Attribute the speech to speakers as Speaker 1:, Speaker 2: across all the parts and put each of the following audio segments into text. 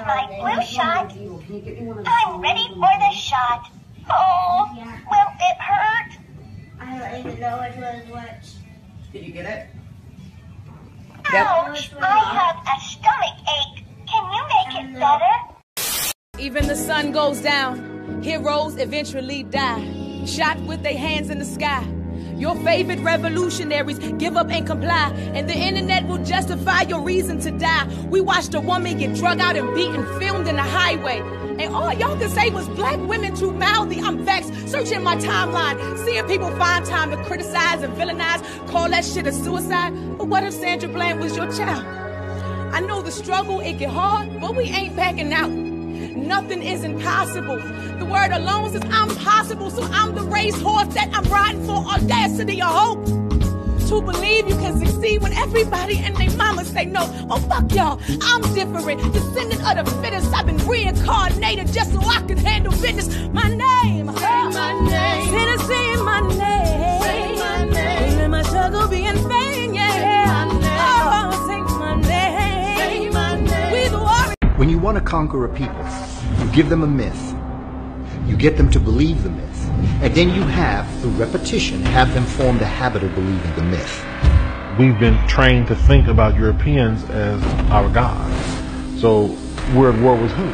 Speaker 1: my flu shot. I'm ready for the shot. Oh, will it hurt?
Speaker 2: I don't even know which one's which.
Speaker 3: Did you get it?
Speaker 1: Ouch, I have a stomach ache. Can you make it better?
Speaker 4: Even the sun goes down. Heroes eventually die. Shot with their hands in the sky. Your favorite revolutionaries give up and comply, and the internet will justify your reason to die. We watched a woman get drug out and beaten, filmed in the highway, and all y'all could say was black women too mouthy. I'm vexed, searching my timeline, seeing people find time to criticize and villainize, call that shit a suicide. But what if Sandra Bland was your child? I know the struggle, it get hard, but we ain't backing out. Nothing is impossible. The word alone says I'm possible, so I'm the racehorse that I'm riding for audacity or hope. To believe you can succeed when everybody and their mama say no. Oh, fuck y'all, I'm different. Descendant of the fittest, I've been reincarnated just so I can handle business. My name, say my name. Say my name. Say my name. Let my struggle be in vain, yeah. Oh, say my name. Say my name. We the warriors.
Speaker 5: When you want to conquer a people, you give them a myth. You get them to believe the myth. And then you have, through repetition, have them form the habit of believing the myth.
Speaker 6: We've been trained to think about Europeans as our gods. So we're at war with who?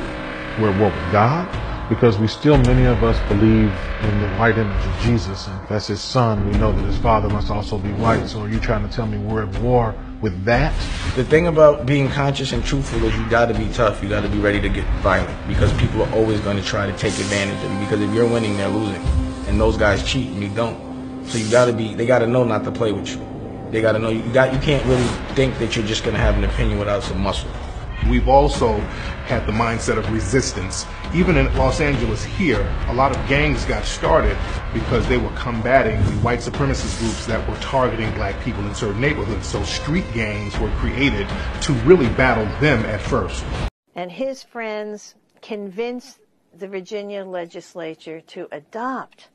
Speaker 6: We're at war with God, because many of us believe in the white image of Jesus, and if that's his son, we know that his father must also be white. So are you trying to tell me we're at war with that?
Speaker 7: The thing about being conscious and truthful is you gotta be tough, you gotta be ready to get violent, because people are always gonna try to take advantage of you, because if you're winning, they're losing. And those guys cheat and you don't. So they gotta know not to play with you. They gotta know you can't really think that you're just gonna have an opinion without some muscle.
Speaker 6: We've also had the mindset of resistance. Even in Los Angeles here, a lot of gangs got started because they were combating the white supremacist groups that were targeting black people in certain neighborhoods. So street gangs were created to really battle them at first.
Speaker 8: And his friends convinced the Virginia legislature to adopt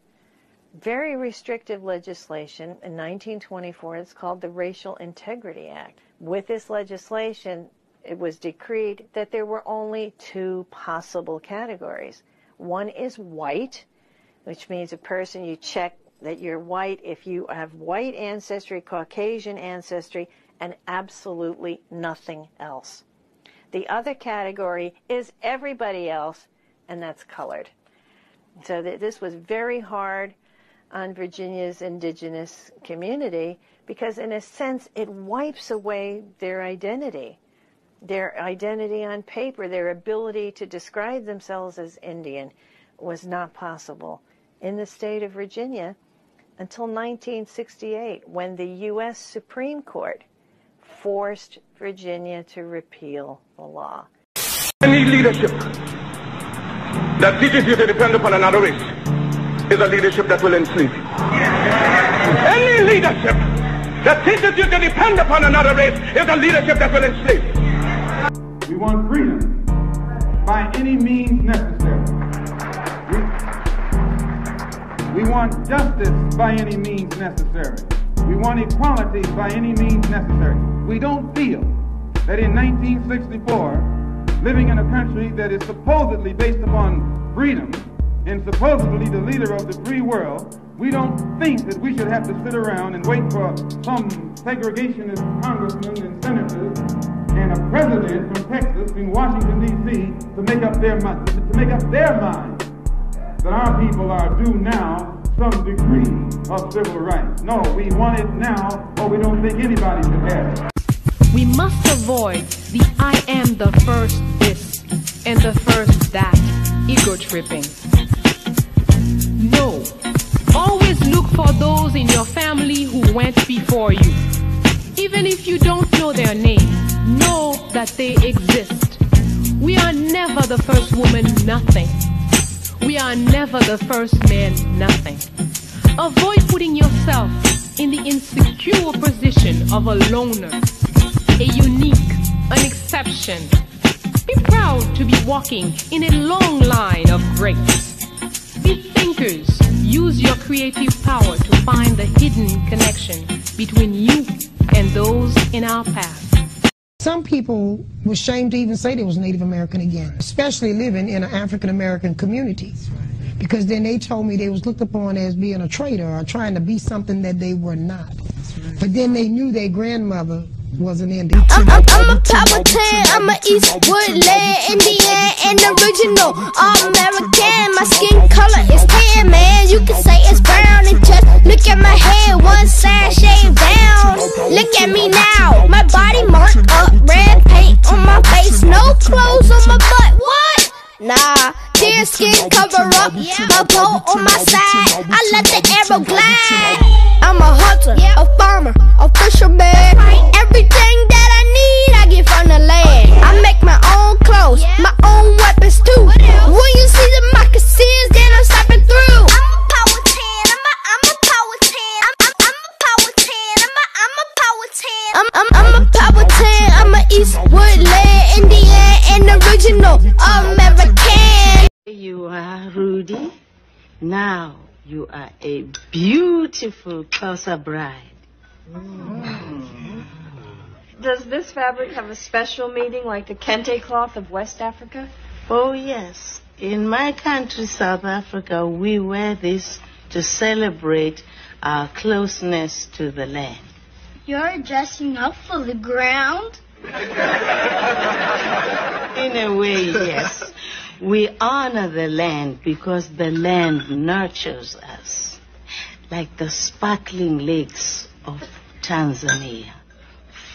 Speaker 8: very restrictive legislation in 1924. It's called the Racial Integrity Act. With this legislation, it was decreed that there were only two possible categories. One is white, which means a person, you check that you're white if you have white ancestry, Caucasian ancestry, and absolutely nothing else. The other category is everybody else, and that's colored. So this was very hard on Virginia's indigenous community because, in a sense, it wipes away their identity on paper. Their ability to describe themselves as Indian was not possible in the state of Virginia until 1968, when the U.S. Supreme Court forced Virginia to repeal the law.
Speaker 9: Any leadership that teaches you to depend upon another race is a leadership that will enslave you. Any leadership that teaches you to depend upon another race is a leadership that will enslave you.
Speaker 10: We want freedom by any means necessary. We want justice by any means necessary. We want equality by any means necessary. We don't feel that in 1964, living in a country that is supposedly based upon freedom and supposedly the leader of the free world, we don't think that we should have to sit around and wait for some segregationist congressmen and senators and a president from Texas in Washington, D.C. to make up their mind that our people are due now some degree of civil rights. No, we want it now, or we don't think anybody should have it.
Speaker 11: We must avoid the I am the first this and the first that ego tripping. No. Always look for those in your family who went before you. Even if you don't know their name, know that they exist. We are never the first woman, nothing. We are never the first man, nothing. Avoid putting yourself in the insecure position of a loner, a unique, an exception. Be proud to be walking in a long line of greats. Be thinkers. Use your creative power to find the hidden connection between you and those in our past.
Speaker 3: Some people were ashamed to even say they was Native American again, especially living in an African American community, because then they told me they was looked upon as being a traitor or trying to be something that they were not. But then they knew their grandmother was an Indian.
Speaker 12: I'm a Powhatan, I'm a Eastwood land Indian and original All-American. My skin color is tan, man. You can say it's brown and just look at my head, one side shaved down. Look at me now, my body marked up, red paint on my face, no clothes on my butt. What? Nah, deer skin cover up, a bow on my side, I let the arrow glide. I'm a hunter, a farmer, a fisherman. Everything that I need, I get from the land. I make my own clothes, my own weapons too. When you see the moccasins, then I'm stepping through. I'm a Powhatan, I'm a Powhatan, I'm a Powhatan, I'm a Powhatan. I'm a Powhatan, I'm a Eastwood land Indian and original American.
Speaker 13: You are Rudy. Now you are a beautiful Xhosa bride.
Speaker 14: Does this fabric have a special meaning like the kente cloth of West Africa?
Speaker 13: Oh, yes. In my country, South Africa, we wear this to celebrate our closeness to the land.
Speaker 12: You're dressing up for the ground?
Speaker 13: In a way, yes. We honor the land because the land nurtures us, like the sparkling lakes of Tanzania,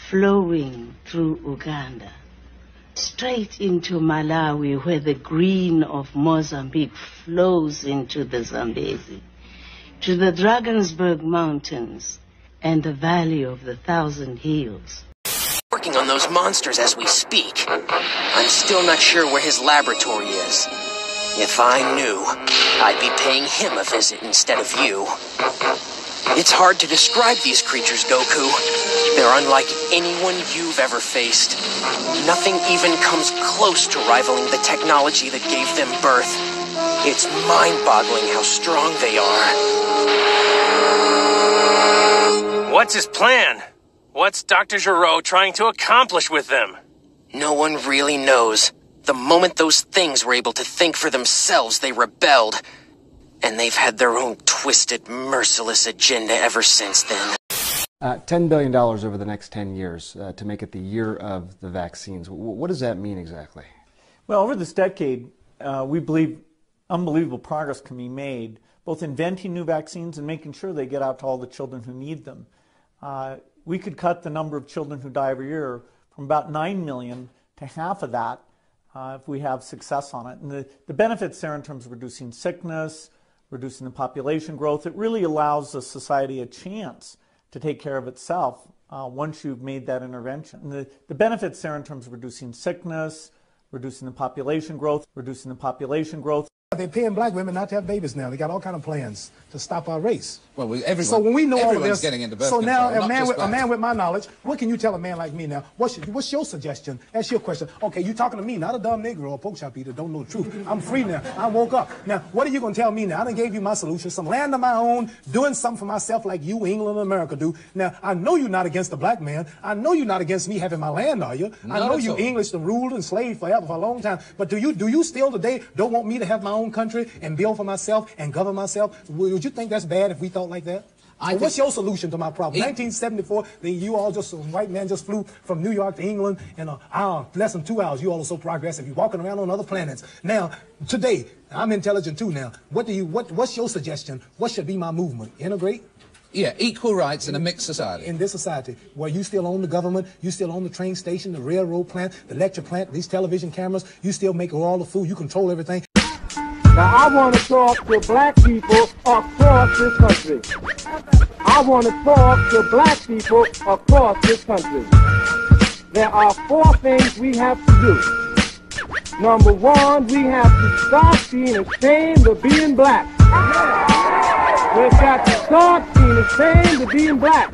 Speaker 13: flowing through Uganda, straight into Malawi, where the green of Mozambique flows into the Zambezi, to the Drakensberg Mountains and the Valley of the Thousand Hills.
Speaker 15: Working on those monsters as we speak. I'm still not sure where his laboratory is. If I knew, I'd be paying him a visit instead of you. It's hard to describe these creatures, Goku. They're unlike anyone you've ever faced. Nothing even comes close to rivaling the technology that gave them birth. It's mind-boggling how strong they are.
Speaker 16: What's his plan? What's Dr. Giraud trying to accomplish with them?
Speaker 15: No one really knows. The moment those things were able to think for themselves, they rebelled. And they've had their own twisted, merciless agenda ever since then.
Speaker 17: $10 billion over the next 10 years to make it the year of the vaccines. What does that mean exactly?
Speaker 18: Well, over this decade, we believe unbelievable progress can be made, both inventing new vaccines and making sure they get out to all the children who need them. We could cut the number of children who die every year from about 9 million to half of that if we have success on it. And the benefits there in terms of reducing sickness, reducing the population growth, it really allows the society a chance to take care of itself once you've made that intervention. And the benefits there in terms of reducing sickness, reducing the population growth,
Speaker 19: They're paying black women not to have babies now. They got all kind of plans to stop our race.
Speaker 20: Well,
Speaker 19: so when we know all of this,
Speaker 20: getting into birth
Speaker 19: so now
Speaker 20: control,
Speaker 19: a man with my knowledge, what can you tell a man like me now? What's your suggestion? Ask your question. Okay, you talking to me, not a dumb Negro or pork chop eater, don't know the truth. I'm free now. I woke up. Now, what are you going to tell me now? I done gave you my solution, some land of my own, doing something for myself like you, England, and America do. Now, I know you're not against the black man. I know you're not against me having my land, are you? I know you English and ruled and slaved forever for a long time. But do you still today don't want me to have my own country and build for myself and govern myself? Would you think that's bad if we thought like that? So what's your solution to my problem? 1974, you all just, white man just flew from New York to England in an hour, less than 2 hours. You all are so progressive. You're walking around on other planets. Now, today, I'm intelligent too now. What's your suggestion? What should be my movement? Integrate?
Speaker 20: Yeah, equal rights in a mixed society.
Speaker 19: In this society, where you still own the government, you still own the train station, the railroad plant, the lecture plant, these television cameras, you still make all the food, you control everything.
Speaker 21: Now, I want to talk to black people across this country. I want to talk to black people across this country. There are 4 things we have to do. Number 1, we have to stop being ashamed of being black. We've got to start being ashamed of being black.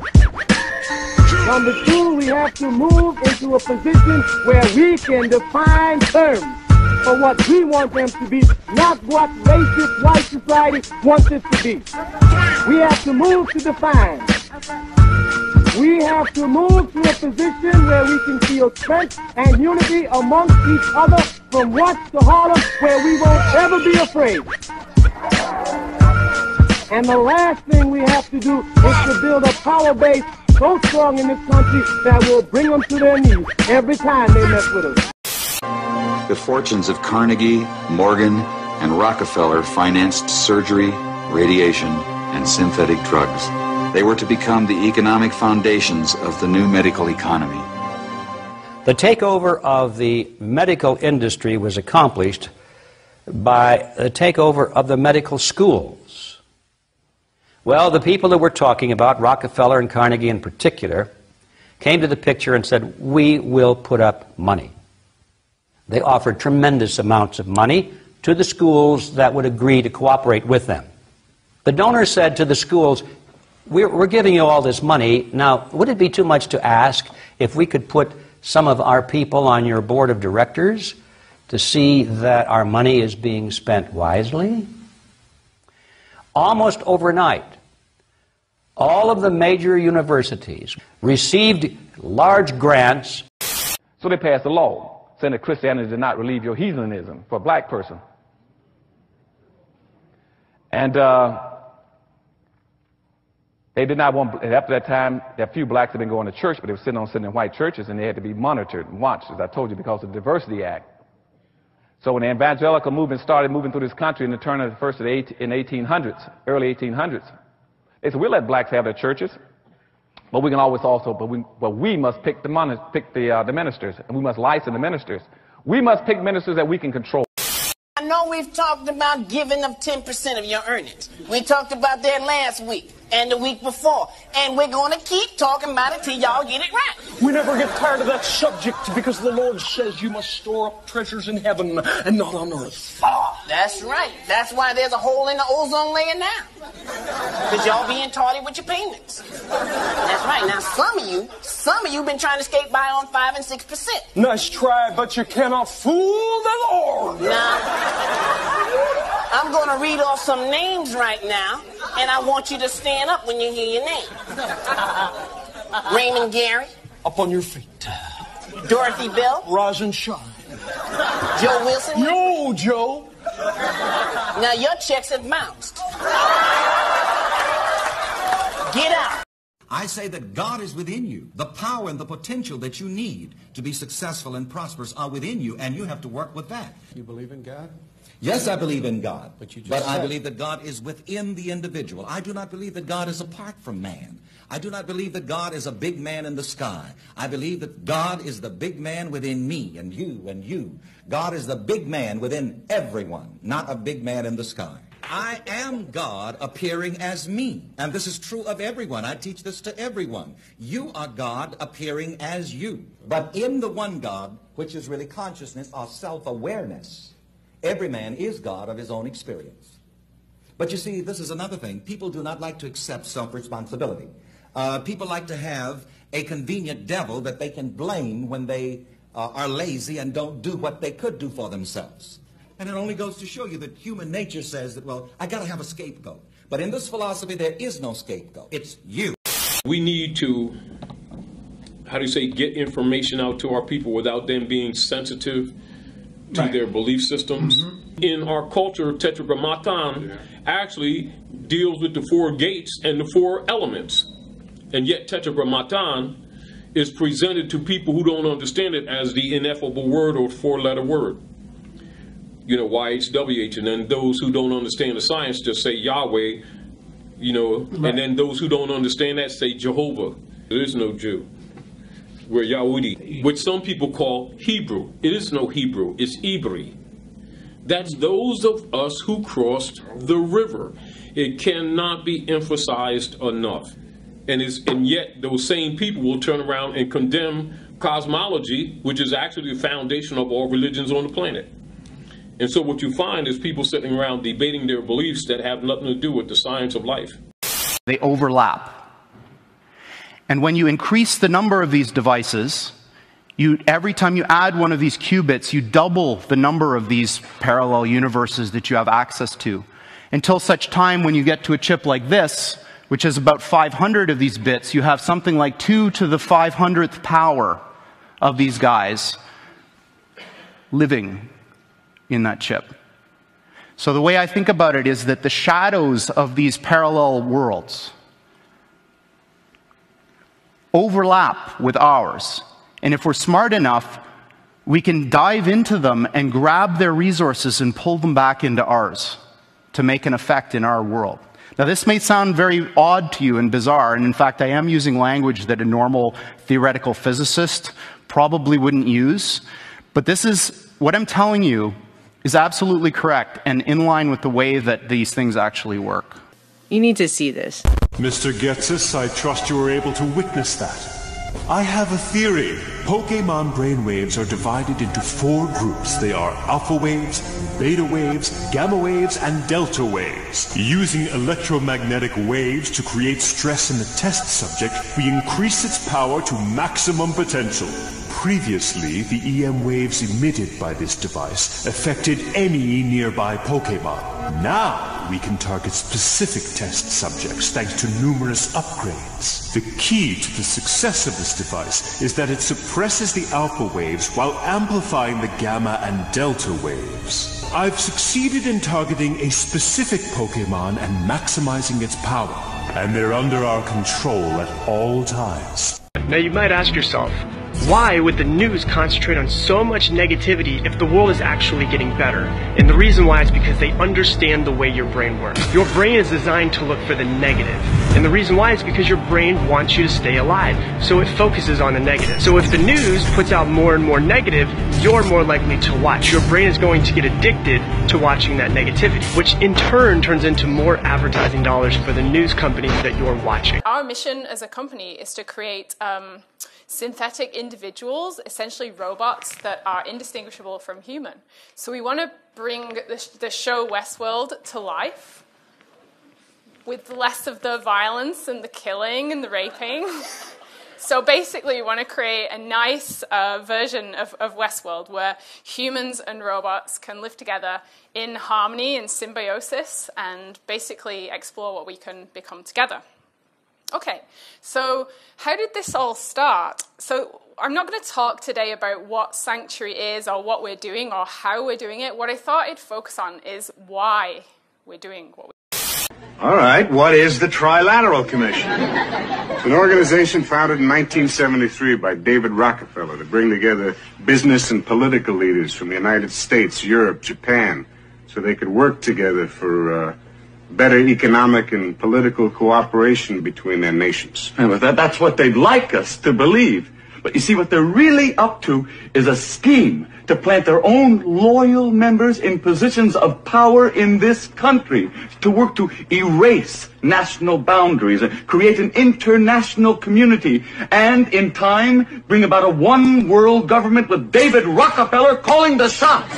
Speaker 21: Number 2, we have to move into a position where we can define terms for what we want them to be, not what racist white society wants it to be. We have to move to define. We have have to move to a position where we can feel strength and unity amongst each other from Watts to Harlem, where we won't ever be afraid. And the last thing we have to do is to build a power base so strong in this country that will bring them to their knees every time they mess with us.
Speaker 2: The fortunes of Carnegie, Morgan, and Rockefeller financed surgery, radiation, and synthetic drugs. They were to become the economic foundations of the new medical economy.
Speaker 22: The takeover of the medical industry was accomplished by the takeover of the medical schools. Well, the people that we're talking about, Rockefeller and Carnegie in particular, came to the picture and said, we will put up money. They offered tremendous amounts of money to the schools that would agree to cooperate with them. The donors said to the schools, we're giving you all this money. Now, would it be too much to ask if we could put some of our people on your board of directors to see that our money is being spent wisely? Almost overnight, all of the major universities received large grants.
Speaker 9: So they passed a law saying that Christianity did not relieve your heathenism for a black person. And they did not want, after that time, a few blacks had been going to church, but they were sitting in white churches, and they had to be monitored and watched, as I told you, because of the Diversity Act. So when the evangelical movement started moving through this country in the turn of the first of the 1800s, early 1800s, they said, we'll let blacks have their churches, but we can always also, but we must pick the ministers, and we must license the ministers. We must pick ministers that we can control.
Speaker 23: I know we've talked about giving them 10% of your earnings. We talked about that last week and the week before. And we're going to keep talking about it till y'all get it right.
Speaker 24: We never get tired of that subject because the Lord says you must store up treasures in heaven and not on earth.
Speaker 23: That's right. That's why there's a hole in the ozone layer now. Because y'all being tardy with your payments. That's right. Now, some of you been trying to skate by on 5 and 6%.
Speaker 24: Nice try, but you cannot fool the Lord.
Speaker 23: Now, I'm going to read off some names right now, and I want you to stand up when you hear your name. Raymond Gary.
Speaker 24: Up on your feet.
Speaker 23: Dorothy Bell.
Speaker 24: Rise and shine.
Speaker 23: Joe Wilson.
Speaker 24: Yo, Joe.
Speaker 23: Now your checks have bounced. Get out.
Speaker 25: I say that God is within you. The power and the potential that you need to be successful and prosperous are within you, and you have to work with that.
Speaker 24: You believe in God?
Speaker 25: Yes, I believe in God, but I
Speaker 24: said.
Speaker 25: believe that God is within the individual. I do not believe that God is apart from man. I do not believe that God is a big man in the sky. I believe that God is the big man within me and you and you. God is the big man within everyone, not a big man in the sky. I am God appearing as me, and this is true of everyone. I teach this to everyone. You are God appearing as you. But in the one God, which is really consciousness or self-awareness, every man is God of his own experience. But you see, this is another thing. People do not like to accept self-responsibility. People like to have a convenient devil that they can blame when they are lazy and don't do what they could do for themselves. And it only goes to show you that human nature says that, well, I got to have a scapegoat. But in this philosophy, there is no scapegoat. It's you.
Speaker 26: We need to, get information out to our people without them being sensitive to their belief systems. Mm-hmm. In our culture, Tetragrammaton actually deals with the 4 gates and the 4 elements. And yet Tetragrammaton is presented to people who don't understand it as the ineffable word or 4-letter word. You know, YHWH, and then those who don't understand the science just say Yahweh, and then those who don't understand that say Jehovah. There is no Jew. We're Yahudi, which some people call Hebrew. It is no Hebrew, it's Ibri. That's those of us who crossed the river. It cannot be emphasized enough. And yet those same people will turn around and condemn cosmology, which is actually the foundation of all religions on the planet. And so what you find is people sitting around debating their beliefs that have nothing to do with the science of life.
Speaker 27: They overlap. And when you increase the number of these devices, every time you add one of these qubits, you double the number of these parallel universes that you have access to. Until such time when you get to a chip like this, which is about 500 of these bits, you have something like 2 to the 500th power of these guys living in that chip. So the way I think about it is that the shadows of these parallel worlds overlap with ours. And if we're smart enough, we can dive into them and grab their resources and pull them back into ours to make an effect in our world. Now, this may sound very odd to you and bizarre, and in fact, I am using language that a normal theoretical physicist probably wouldn't use, but this is, what I'm telling you is absolutely correct and in line with the way that these things actually work.
Speaker 1: You need to see this.
Speaker 4: Mr. Getsis, I trust you were able to witness that. I have a theory. Pokemon brainwaves are divided into 4 groups. They are alpha waves, beta waves, gamma waves, and delta waves. Using electromagnetic waves to create stress in the test subject, we increase its power to maximum potential. Previously, the EM waves emitted by this device affected any nearby Pokemon. Now, we can target specific test subjects thanks to numerous upgrades. The key to the success of this device is that it suppresses the alpha waves while amplifying the gamma and delta waves. I've succeeded in targeting a specific Pokemon and maximizing its power, and they're under our control at all times.
Speaker 5: Now you might ask yourself, why would the news concentrate on so much negativity if the world is actually getting better? And the reason why is because they understand the way your brain works. Your brain is designed to look for the negative. And the reason why is because your brain wants you to stay alive. So it focuses on the negative. So if the news puts out more and more negative, you're more likely to watch. Your brain is going to get addicted to watching that negativity, which in turn turns into more advertising dollars for the news companies that you're watching.
Speaker 6: Our mission as a company is to create synthetic individuals, essentially robots that are indistinguishable from human. So we want to bring the show Westworld to life with less of the violence and the killing and the raping. So basically we want to create a nice version of Westworld where humans and robots can live together in harmony and symbiosis and basically explore what we can become together. Okay, so how did this all start? So I'm not going to talk today about what Sanctuary is or what we're doing or how we're doing it. What I thought I'd focus on is why we're doing what we're doing.
Speaker 7: All right, what is the Trilateral Commission? It's an organization founded in 1973 by David Rockefeller to bring together business and political leaders from the United States, Europe, Japan, so they could work together for better economic and political cooperation between their nations.
Speaker 8: Yeah, but that's what they'd like us to believe. But you see, what they're really up to is a scheme to plant their own loyal members in positions of power in this country, to work to erase national boundaries, and create an international community, and in time bring about a one-world government with David Rockefeller calling the shots.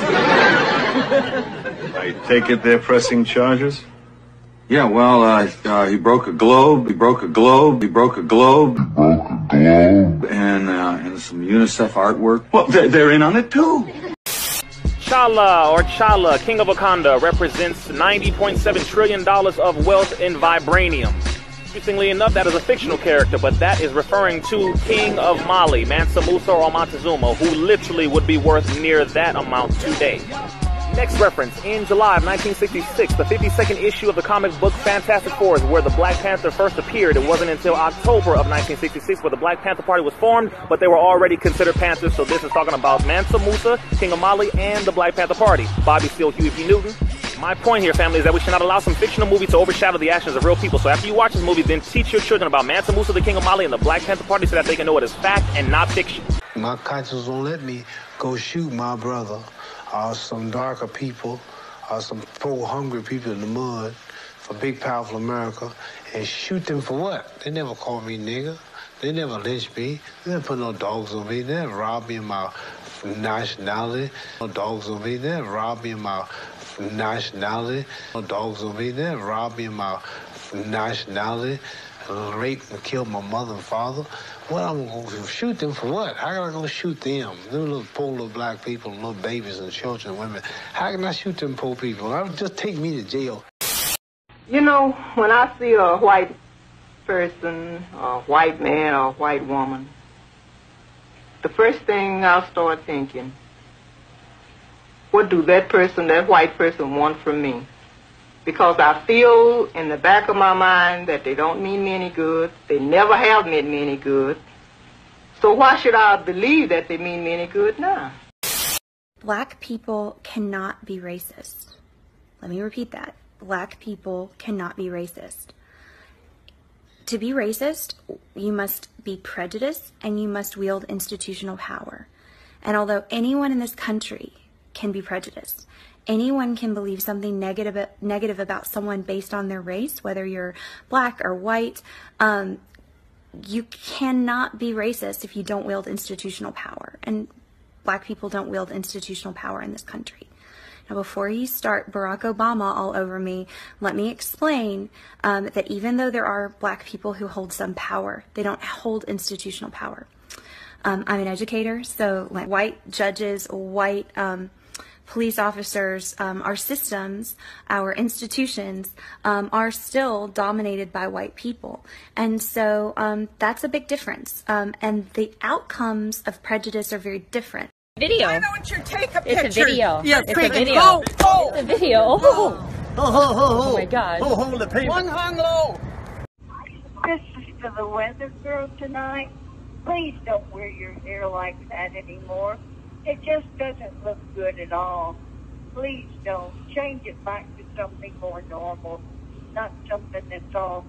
Speaker 7: I take it they're pressing charges?
Speaker 2: Yeah, well, he broke a globe, and some UNICEF artwork.
Speaker 8: Well, they're in on it too.
Speaker 10: T'Challa, or Chala, King of Wakanda, represents $90.7 trillion of wealth in vibranium. Interestingly enough, that is a fictional character, but that is referring to King of Mali, Mansa Musa or Montezuma, who literally would be worth near that amount today. Next reference, in July of 1966, the 52nd issue of the comic book Fantastic Four is where the Black Panther first appeared. It wasn't until October of 1966 where the Black Panther Party was formed, but they were already considered Panthers, so this is talking about Mansa Musa, King of Mali, and the Black Panther Party. Bobby Seale, Huey P. Newton. My point here, family, is that we should not allow some fictional movie to overshadow the actions of real people. So after you watch this movie, then teach your children about Mansa Musa, the King of Mali, and the Black Panther Party so that they can know it is fact and not fiction.
Speaker 28: My conscience won't let me go shoot my brother or some darker people or some poor hungry people in the mud for big powerful America and shoot them for what? They never called me nigger. They never lynched me. They never put no dogs on me. They never robbed me of my nationality. No dogs on me. They never robbed me of my nationality. No dogs on me. They never robbed me of my nationality. Raped and killed my mother and father. What I'm going to shoot them for what? How can I go shoot them? Them little poor little black people, little babies and children and women. How can I shoot them poor people? Just take me to jail.
Speaker 21: You know, when I see a white
Speaker 3: person, a white man or a white woman, the first thing I'll start thinking, what do that person, that white person, want from me? Because I feel in the back of my mind that they don't mean me any good. They never have meant me any good. So why should I believe that they mean me any good now?
Speaker 11: Black people cannot be racist. Let me repeat that. Black people cannot be racist. To be racist, you must be prejudiced and you must wield institutional power. And although anyone in this country can be prejudiced, anyone can believe something negative about someone based on their race, whether you're black or white, you cannot be racist if you don't wield institutional power. And black people don't wield institutional power in this country. Now, before you start Barack Obama all over me, let me explain that even though there are black people who hold some power, they don't hold institutional power. I'm an educator, so like white judges, white police officers, our systems, our institutions are still dominated by white people. And so that's a big difference. And the outcomes of prejudice are very different.
Speaker 12: Video.
Speaker 3: Why don't you take a
Speaker 12: It's
Speaker 3: picture?
Speaker 12: a video.
Speaker 3: Yeah,
Speaker 12: It's a video. It's a video. Oh my God.
Speaker 3: Hold the paper. One hung low.
Speaker 13: This is for the weather girl tonight. Please don't wear your hair like that anymore. It just doesn't look good at all. Please don't. Change it back to something more normal, not something that's all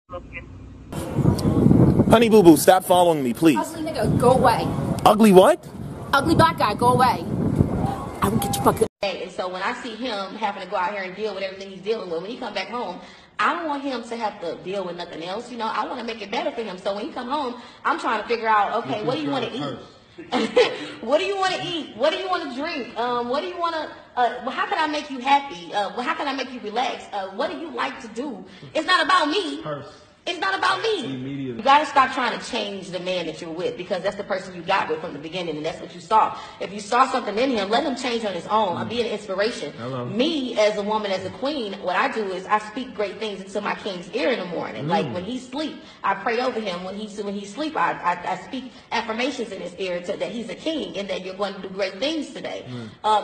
Speaker 13: looking.
Speaker 14: Honey Boo Boo, stop following me, please.
Speaker 15: Ugly nigga, go away.
Speaker 14: Ugly what?
Speaker 15: Ugly black guy, go away.
Speaker 14: I will get you fucking.
Speaker 15: And so when I see him having to go out here and deal with everything he's dealing with, when he come back home, I don't want him to have to deal with nothing else. You know, I want to make it better for him. So when he come home, I'm trying to figure out, okay, what do you want to eat? What do you want to eat? What do you want to drink? What do you want to, how can I make you happy? How can I make you relax? What do you like to do? It's not about me. It's not about me. You got to stop trying to change the man that you're with, because that's the person you got with from the beginning, and that's what you saw. If you saw something in him, let him change on his own. I'll be an inspiration. Me, as a woman, as a queen, what I do is I speak great things into my king's ear in the morning. Like when he sleep, I pray over him. When he sleep, I speak affirmations in his ear that he's a king and that you're going to do great things today.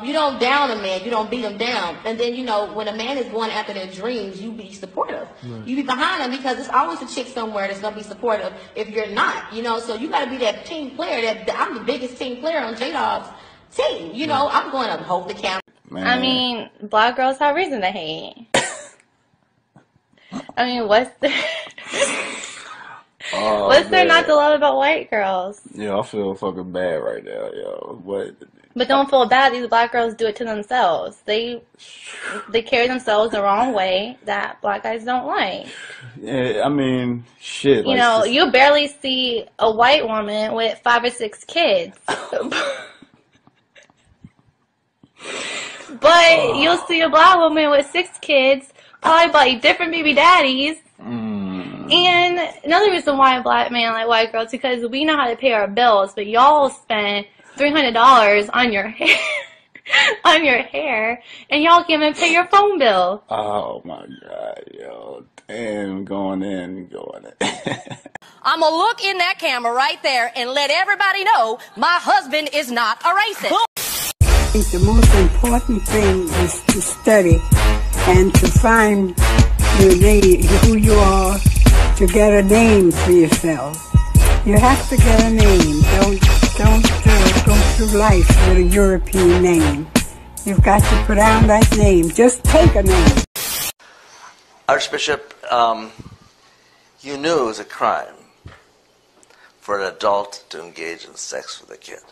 Speaker 15: You don't down a man. You don't beat him down. And then, you know, when a man is going after their dreams, you be supportive. You be behind him, because it's always a chick somewhere that's going to be supportive if you're not, you know. So you got to be that team player. I'm the biggest team player on J-Dog's team. You know, I'm going to hold the camera.
Speaker 12: Man. I mean, black girls have reason to hate. I mean, what's there not to love about white girls?
Speaker 16: Yeah, I feel fucking bad right now, yo.
Speaker 12: But don't feel bad. These black girls do it to themselves. They carry themselves the wrong way that black guys don't like.
Speaker 16: Yeah, I mean, shit.
Speaker 12: You know, you barely see a white woman with 5 or 6 kids. But you'll see a black woman with 6 kids, probably by different baby daddies. And another reason why a black man like white girls, because we know how to pay our bills, but y'all spend $300 on your hair, and y'all can't even pay your phone bill.
Speaker 16: Oh my God, yo, damn, going in.
Speaker 15: I'm going to look in that camera right there and let everybody know my husband is not a racist.
Speaker 17: I think the most important thing is to study and to find your name, who you are, to get a name for yourself. You have to get a name. Don't go through life with a European name. You've got to put down that name. Just take a name.
Speaker 29: Archbishop, you knew it was a crime for an adult to engage in sex with a kid.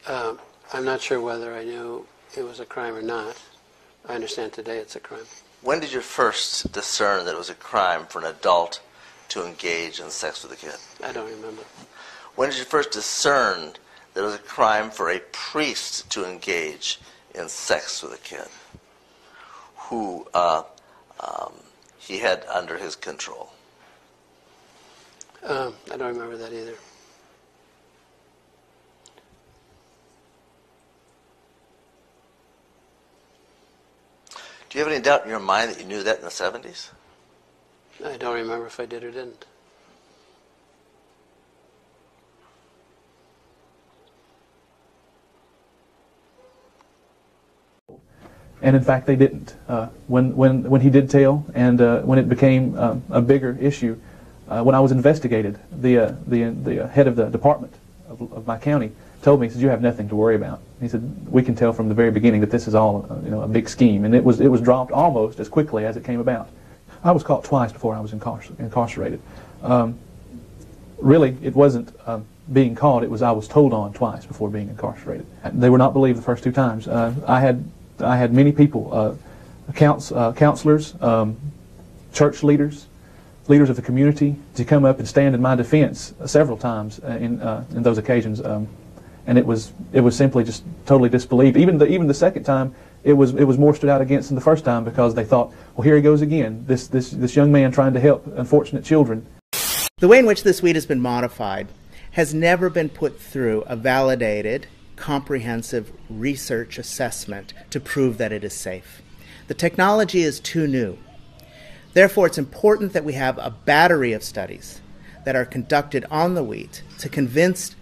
Speaker 30: I'm not sure whether I knew it was a crime or not. I understand today it's a crime.
Speaker 29: When did you first discern that it was a crime for an adult to engage in sex with a kid?
Speaker 30: I don't remember.
Speaker 29: When did you first discern that it was a crime for a priest to engage in sex with a kid who he had under his control?
Speaker 30: I don't remember that either.
Speaker 29: Do you have any doubt in your mind that you knew that in the 70s?
Speaker 30: I don't remember if I did or didn't.
Speaker 9: And in fact, they didn't. When he did tell, and when it became a bigger issue, when I was investigated, the head of the department of my county told me, he said, "You have nothing to worry about." He said, "We can tell from the very beginning that this is all a big scheme," and it was dropped almost as quickly as it came about. I was caught twice before I was incarcerated. Really, it wasn't being caught; it was I was told on twice before being incarcerated. They were not believed the first two times. I had many people, counselors, church leaders, leaders of the community, to come up and stand in my defense several times in those occasions, and it was simply just totally disbelieved. Even the second time, it was more stood out against than the first time, because they thought, well, here he goes again, this young man trying to help unfortunate children.
Speaker 18: The way in which this weed has been modified has never been put through a validated, comprehensive research assessment to prove that it is safe. The technology is too new. Therefore, it's important that we have a battery of studies that are conducted on the wheat to convince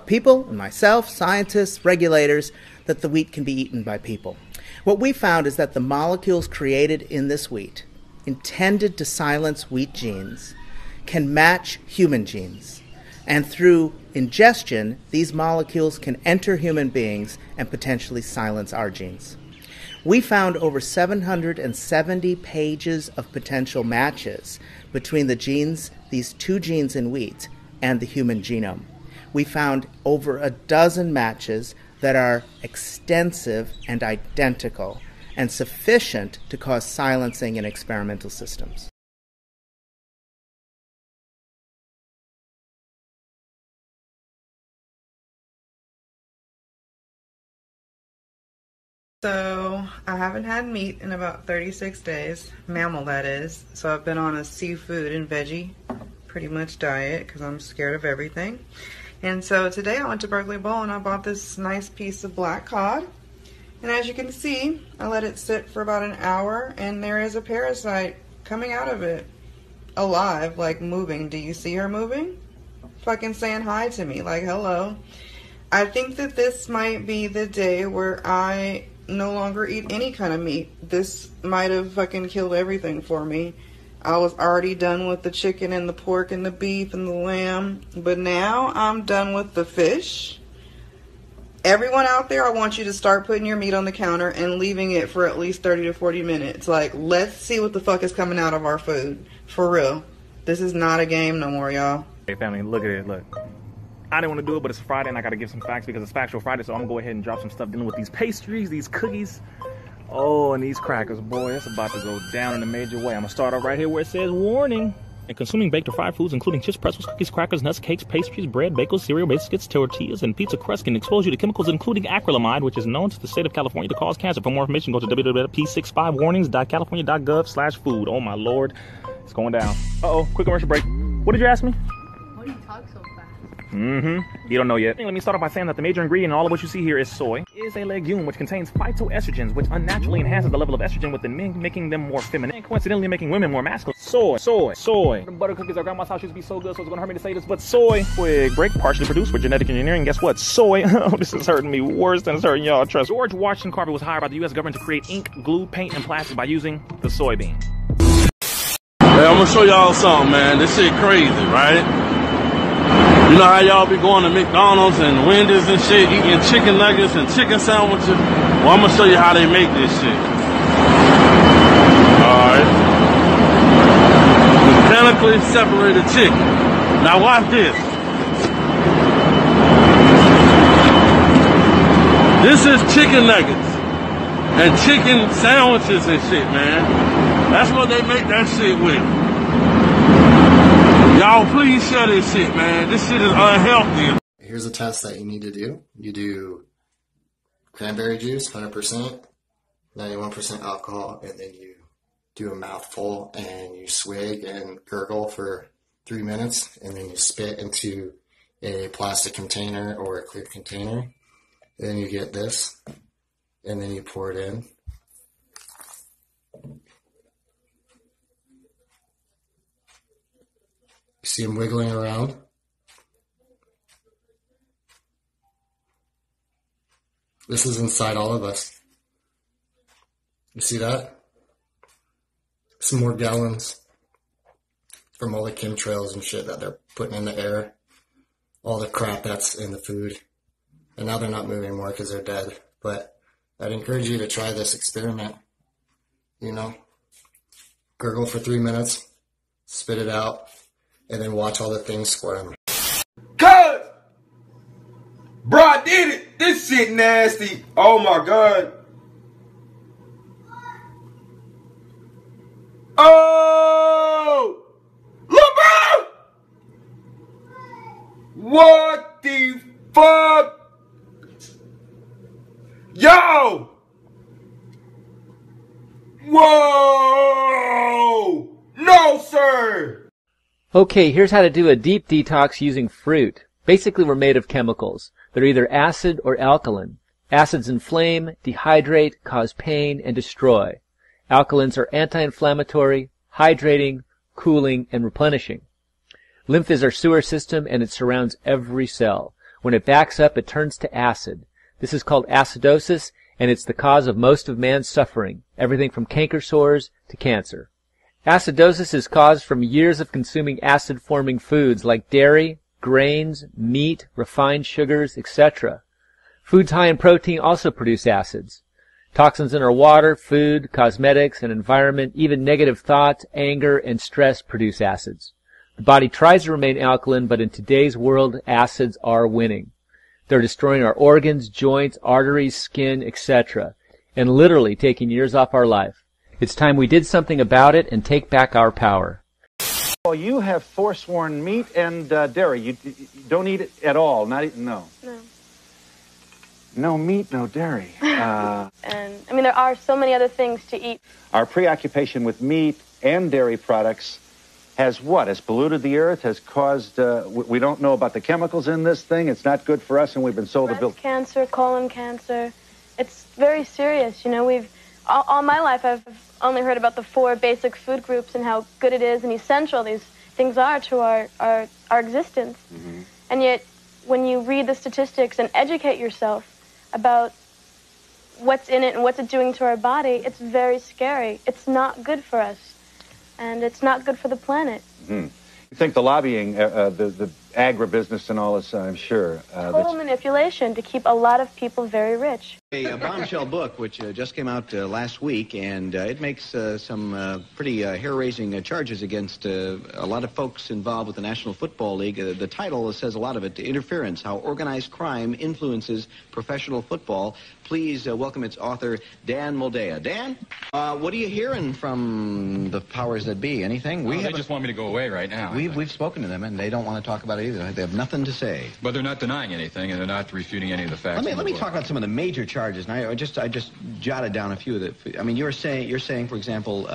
Speaker 18: people, and myself, scientists, regulators, that the wheat can be eaten by people. What we found is that the molecules created in this wheat, intended to silence wheat genes, can match human genes. And through ingestion, these molecules can enter human beings and potentially silence our genes. We found over 770 pages of potential matches between the genes, these two genes in wheat, and the human genome. We found over a dozen matches that are extensive and identical and sufficient to cause silencing in experimental systems.
Speaker 19: So I haven't had meat in about 36 days, mammal that is. So I've been on a seafood and veggie pretty much diet because I'm scared of everything. And so today I went to Berkeley Bowl and I bought this nice piece of black cod. And as you can see, I let it sit for about an hour and there is a parasite coming out of it, alive, like moving. Do you see her moving? Fucking saying hi to me, like hello. I think that this might be the day where I no longer eat any kind of meat. This might have fucking killed everything for me. I was already done with the chicken and the pork and the beef and the lamb, but now I'm done with the fish. Everyone out there, I want you to start putting your meat on the counter and leaving it for at least 30 to 40 minutes. Like, let's see what the fuck is coming out of our food. For real. This is not a game no more, y'all.
Speaker 10: Hey family, look at it, look. I didn't want to do it, but it's Friday and I got to give some facts because it's Factual Friday, so I'm going to go ahead and drop some stuff dealing with these pastries, these cookies. Oh, and these crackers, boy, it's about to go down in a major way. I'm going to start off right here where it says, warning. And consuming baked or fried foods, including chips, pretzels, cookies, crackers, nuts, cakes, pastries, bread, bagels, cereal, biscuits, tortillas, and pizza crust can expose you to chemicals including acrylamide, which is known to the state of California to cause cancer. For more information, go to www.p65warnings.california.gov/food. Oh, my Lord. It's going down. Uh-oh, quick commercial break. What did you ask me?
Speaker 6: Why do you talk so fast?
Speaker 10: You don't know yet. Let me start off by saying that the major ingredient in all of what you see here is soy. It is a legume which contains phytoestrogens, which unnaturally enhances the level of estrogen within men, making them more feminine, and coincidentally making women more masculine. Soy. The butter cookies at grandma's house used to be so good, so it's gonna hurt me to say this, but soy. Quick break, partially produced with genetic engineering. Guess what? Soy. Oh, this is hurting me worse than it's hurting y'all. Trust. George Washington Carver was hired by the U.S. government to create ink, glue, paint, and plastic by using the soybean.
Speaker 20: Hey, I'm gonna show y'all something, man. This shit crazy, right? You know how y'all be going to McDonald's and Wendy's and shit, eating chicken nuggets and chicken sandwiches? Well, I'm gonna show you how they make this shit. Alright. Mechanically separated chicken. Now watch this. This is chicken nuggets and chicken sandwiches and shit, man. That's what they make that shit with. Y'all please share this shit, man. This shit is unhealthy.
Speaker 22: Here's a test that you need to do. You do cranberry juice, 100%, 91% alcohol, and then you do a mouthful and you swig and gurgle for 3 minutes, and then you spit into a plastic container or a clear container. Then you get this, and then you pour it in. see them wiggling around. This is inside all of us. You see that? Some more gallons from all the chemtrails and shit that they're putting in the air. All the crap that's in the food. And now they're not moving more because they're dead. But I'd encourage you to try this experiment. You know, gurgle for 3 minutes, spit it out, and then watch all the things squirm.
Speaker 1: Cuz! Bro, I did it! This shit nasty! Oh my god! Oh! Look, bro! What the fuck? Yo! Whoa! No, sir!
Speaker 2: Okay, here's how to do a deep detox using fruit. Basically, we're made of chemicals. They're either acid or alkaline. Acids inflame, dehydrate, cause pain, and destroy. Alkalines are anti-inflammatory, hydrating, cooling, and replenishing. Lymph is our sewer system, and it surrounds every cell. When it backs up, it turns to acid. This is called acidosis, and it's the cause of most of man's suffering, everything from canker sores to cancer. Acidosis is caused from years of consuming acid-forming foods like dairy, grains, meat, refined sugars, etc. Foods high in protein also produce acids. Toxins in our water, food, cosmetics, and environment, even negative thoughts, anger, and stress produce acids. The body tries to remain alkaline, but in today's world, acids are winning. They're destroying our organs, joints, arteries, skin, etc., and literally taking years off our life. It's time we did something about it and take back our power.
Speaker 4: Well, you have forsworn meat and dairy. You don't eat it at all. Not eat, no.
Speaker 5: No.
Speaker 4: No meat, no dairy.
Speaker 5: And I mean, there are so many other things to eat.
Speaker 4: Our preoccupation with meat and dairy products has what? Has polluted the earth, has caused, we don't know about the chemicals in this thing. It's not good for us, and we've been sold
Speaker 5: Breast
Speaker 4: a bill.
Speaker 5: cancer, colon cancer. It's very serious. You know, all my life I've only heard about the 4 basic food groups and how good it is and essential these things are to our existence.
Speaker 4: Mm-hmm.
Speaker 5: And yet, when you read the statistics and educate yourself about what's in it and what's it doing to our body, it's very scary. It's not good for us. And it's not good for the planet.
Speaker 4: Mm-hmm. You think the lobbying, the agribusiness and all this, I'm sure.
Speaker 5: Total manipulation to keep a lot of people very rich.
Speaker 7: A bombshell book which just came out last week, and it makes some pretty hair-raising charges against a lot of folks involved with the National Football League. The title says a lot of it: Interference, How Organized Crime Influences Professional Football. Please welcome its author, Dan Moldea. Dan, what are you hearing from the powers that be? Anything?
Speaker 23: They just want me to go away right now.
Speaker 7: We've spoken to them, and they don't want to talk about it either. They have nothing to say.
Speaker 23: But they're not denying anything, and they're not refuting any of the facts.
Speaker 7: Let me talk about some of the major charges. And I just jotted down a few of the. I mean, you're saying, for example,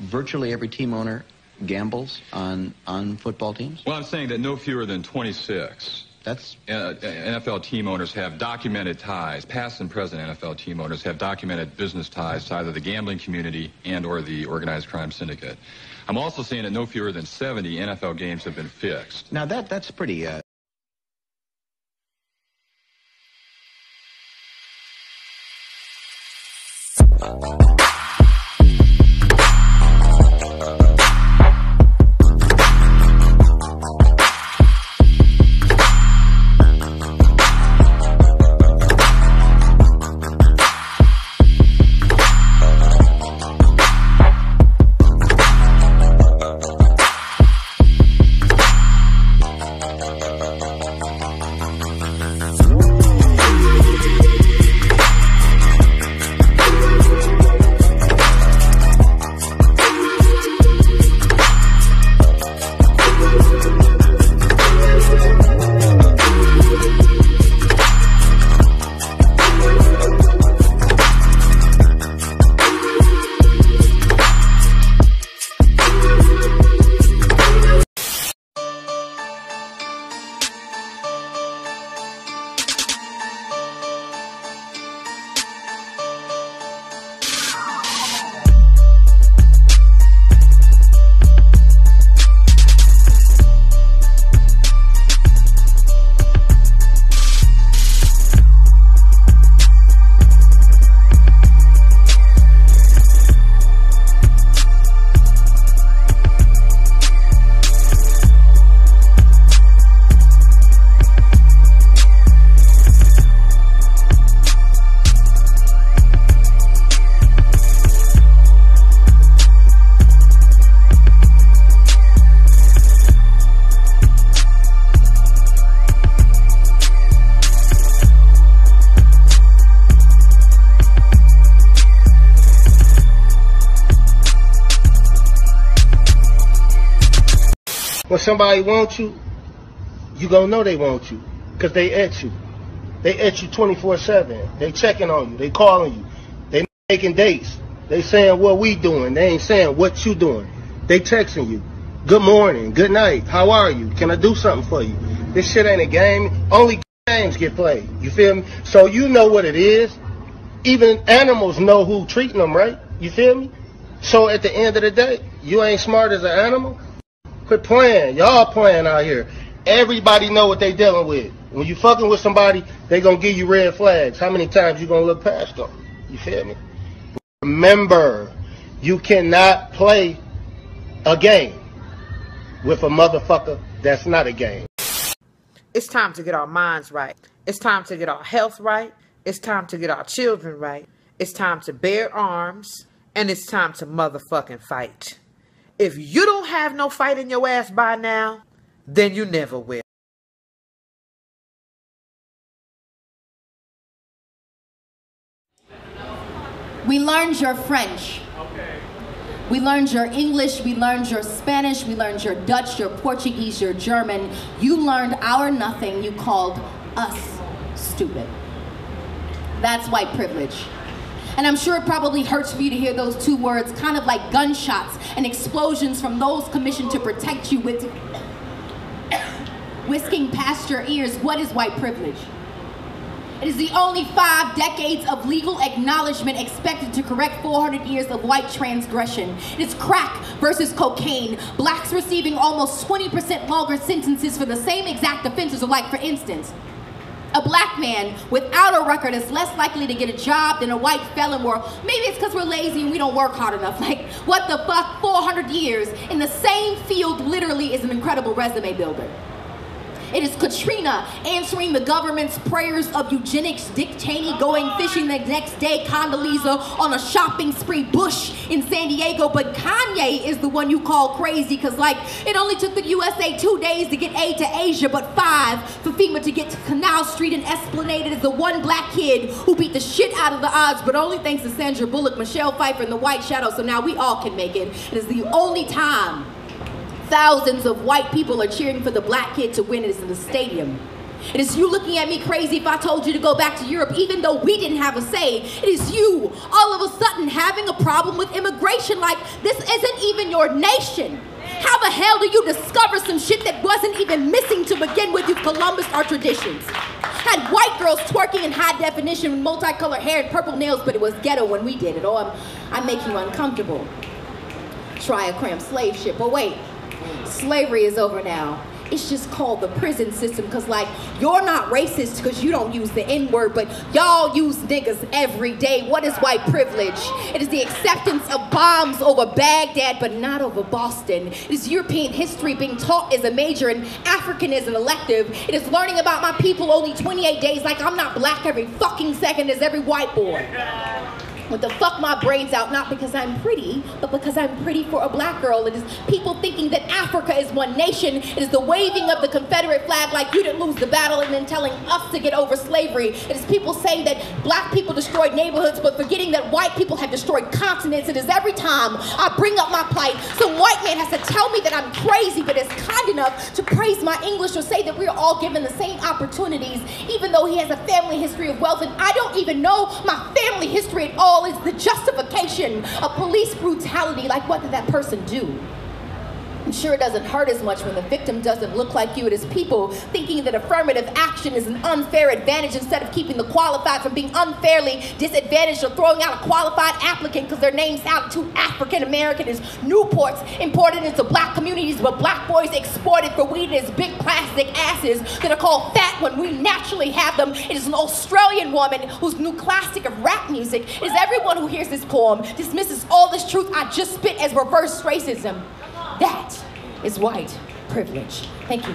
Speaker 7: virtually every team owner gambles on football teams.
Speaker 23: Well, I'm saying that no fewer than 26.
Speaker 7: That's
Speaker 23: NFL team owners have documented ties. Past and present NFL team owners have documented business ties to either the gambling community and or the organized crime syndicate. I'm also saying that no fewer than 70 NFL games have been fixed.
Speaker 7: Now that's pretty.
Speaker 3: When somebody wants you, you gonna know they want you, because they at you. They at you 24/7. They checking on you. They calling you. They making dates. They saying what we doing. They ain't saying what you doing. They texting you. Good morning. Good night. How are you? Can I do something for you? This shit ain't a game. Only games get played. You feel me? So you know what it is. Even animals know who treating them right. You feel me? So at the end of the day, you ain't smart as an animal. Quit playing. Y'all playing out here. Everybody know what they dealing with. When you fucking with somebody, they gonna give you red flags. How many times you gonna look past them? You feel me? Remember, you cannot play a game with a motherfucker that's not a game.
Speaker 8: It's time to get our minds right. It's time to get our health right. It's time to get our children right. It's time to bear arms. And it's time to motherfucking fight. If you don't have no fight in your ass by now, then you never will.
Speaker 11: We learned your French. We learned your English, we learned your Spanish, we learned your Dutch, your Portuguese, your German. You learned our nothing, you called us stupid. That's white privilege. And I'm sure it probably hurts for you to hear those two words, kind of like gunshots and explosions from those commissioned to protect you with whisking past your ears. What is white privilege? It is the only 5 decades of legal acknowledgement expected to correct 400 years of white transgression. It is crack versus cocaine. Blacks receiving almost 20% longer sentences for the same exact offenses. So like, for instance, a black man without a record is less likely to get a job than a white felon, or maybe it's because we're lazy and we don't work hard enough. Like, what the fuck? 400 years in the same field literally is an incredible resume builder. It is Katrina answering the government's prayers of eugenics, Dick Cheney going fishing the next day, Condoleezza on a shopping spree, Bush in San Diego, but Kanye is the one you call crazy because, like, it only took the USA 2 days to get aid to Asia, but 5 for FEMA to get to Canal Street and Esplanade. It is the one black kid who beat the shit out of the odds, but only thanks to Sandra Bullock, Michelle Pfeiffer, and the White Shadow, so now we all can make it. It is the only time thousands of white people are cheering for the black kid to win. It is in the stadium. It is you looking at me crazy if I told you to go back to Europe, even though we didn't have a say. It is you all of a sudden having a problem with immigration, like this isn't even your nation. How the hell do you discover some shit that wasn't even missing to begin with? You Columbus our traditions. Had white girls twerking in high definition with multicolored hair and purple nails, but it was ghetto when we did it. Oh, I'm making you uncomfortable. Try a cramped slave ship. But wait. Slavery is over now. It's just called the prison system because, like, you're not racist because you don't use the N-word, but y'all use niggas every day. What is white privilege? It is the acceptance of bombs over Baghdad, but not over Boston. It is European history being taught as a major and African as an elective. It is learning about my people only 28 days like I'm not black every fucking second as every white boy. With the fuck my braids out, not because I'm pretty, but because I'm pretty for a black girl. It is people thinking that Africa is one nation. It is the waving of the Confederate flag like you didn't lose the battle and then telling us to get over slavery. It is people saying that black people destroyed neighborhoods but forgetting that white people have destroyed continents. It is every time I bring up my plight, some white man has to tell me that I'm crazy but is kind enough to praise my English or say that we're all given the same opportunities, even though he has a family history of wealth and I don't even know my family history at all. Is the justification of police brutality. Like, what did that person do? I'm sure it doesn't hurt as much when the victim doesn't look like you. It is people thinking that affirmative action is an unfair advantage instead of keeping the qualified from being unfairly disadvantaged or throwing out a qualified applicant because their name sounded too African American as Newports imported into black communities but black boys exported for weed as big plastic asses that are called fat when we naturally have them. It is an Australian woman whose new classic of rap music is everyone who hears this poem dismisses all this truth I just spit as reverse racism. That is white privilege. Thank you.